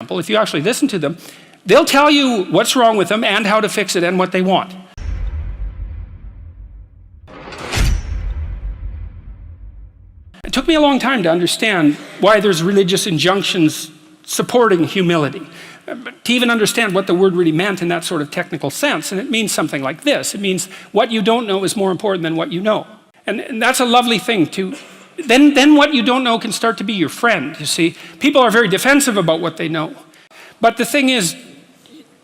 if you actually listen to them, they'll tell you what's wrong with them and how to fix it and what they want. It took me a long time to understand why there's religious injunctions supporting humility, to even understand what the word really meant in that sort of technical sense. And it means something like this. It means what you don't know is more important than what you know. And that's a lovely thing to, then what you don't know can start to be your friend, you see. People are very defensive about what they know. But the thing is,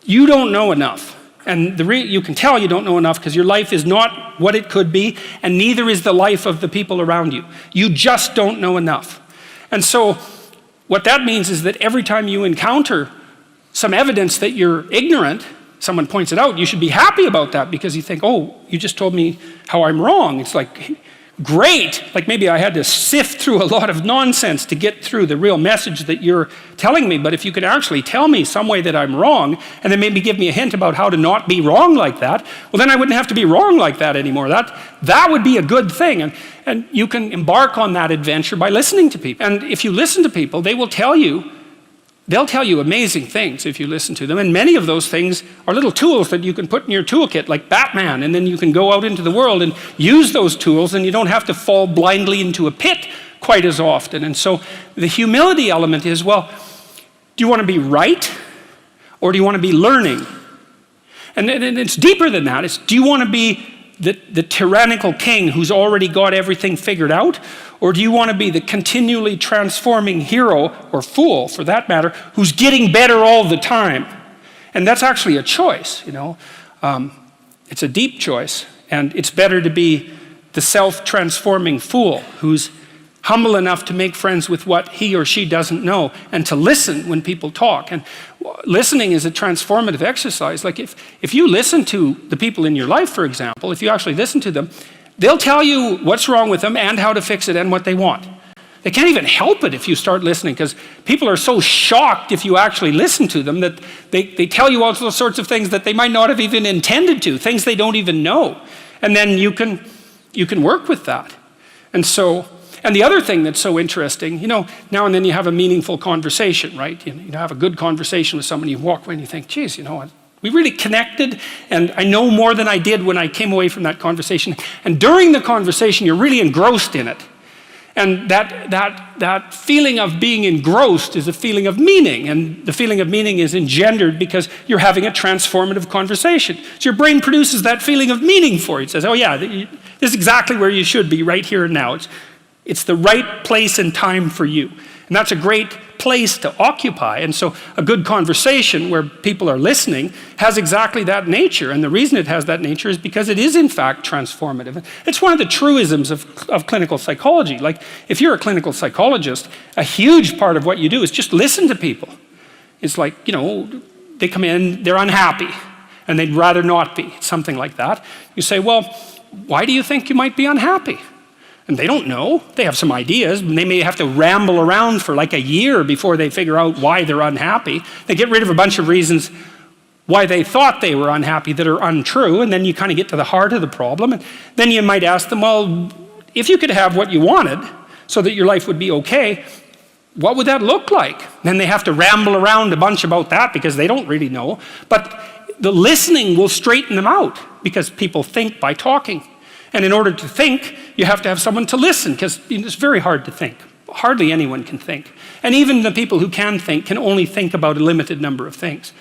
you don't know enough. And you can tell you don't know enough because your life is not what it could be, and neither is the life of the people around you. You just don't know enough. And so what that means is that every time you encounter some evidence that you're ignorant, someone points it out, you should be happy about that because you think, oh, you just told me how I'm wrong. It's like, great. Like maybe I had to sift through a lot of nonsense to get through the real message that you're telling me. But if you could actually tell me some way that I'm wrong and then maybe give me a hint about how to not be wrong like that, well, then I wouldn't have to be wrong like that anymore. That would be a good thing. And you can embark on that adventure by listening to people. And if you listen to people, they'll tell you amazing things if you listen to them. And many of those things are little tools that you can put in your toolkit, like Batman, and then you can go out into the world and use those tools, and you don't have to fall blindly into a pit quite as often. And so the humility element is, well, do you want to be right, or do you want to be learning? And it's deeper than that. It's, do you want to be the tyrannical king who's already got everything figured out? Or do you want to be the continually transforming hero, or fool for that matter, who's getting better all the time? And that's actually a choice, you know. It's a deep choice. And it's better to be the self-transforming fool who's humble enough to make friends with what he or she doesn't know and to listen when people talk. And listening is a transformative exercise. Like if you listen to the people in your life, for example, if you actually listen to them, they'll tell you what's wrong with them and how to fix it and what they want. They can't even help it if you start listening, because people are so shocked if you actually listen to them that they tell you all sorts of things that they might not have even intended to, things they don't even know. And then you can work with that. And the other thing that's so interesting, you know, now and then you have a meaningful conversation, right? You have a good conversation with someone, you walk away and you think, geez, you know what? We really connected, and I know more than I did when I came away from that conversation. And during the conversation, you're really engrossed in it. And that feeling of being engrossed is a feeling of meaning. And the feeling of meaning is engendered because you're having a transformative conversation. So your brain produces that feeling of meaning for you. It says, oh yeah, this is exactly where you should be right here and now. It's the right place and time for you. And that's a great place to occupy. And so a good conversation where people are listening has exactly that nature. And the reason it has that nature is because it is in fact transformative. It's one of the truisms of clinical psychology. Like if you're a clinical psychologist, a huge part of what you do is just listen to people. It's like, you know, they come in, they're unhappy, and they'd rather not be, something like that. You say, well, why do you think you might be unhappy? And they don't know. They have some ideas, and they may have to ramble around for like a year before they figure out why they're unhappy. They get rid of a bunch of reasons why they thought they were unhappy that are untrue, and then you kind of get to the heart of the problem. And then you might ask them, well, if you could have what you wanted so that your life would be okay, what would that look like? Then they have to ramble around a bunch about that because they don't really know. But the listening will straighten them out because people think by talking. And in order to think, you have to have someone to listen, because it's very hard to think. Hardly anyone can think. And even the people who can think can only think about a limited number of things.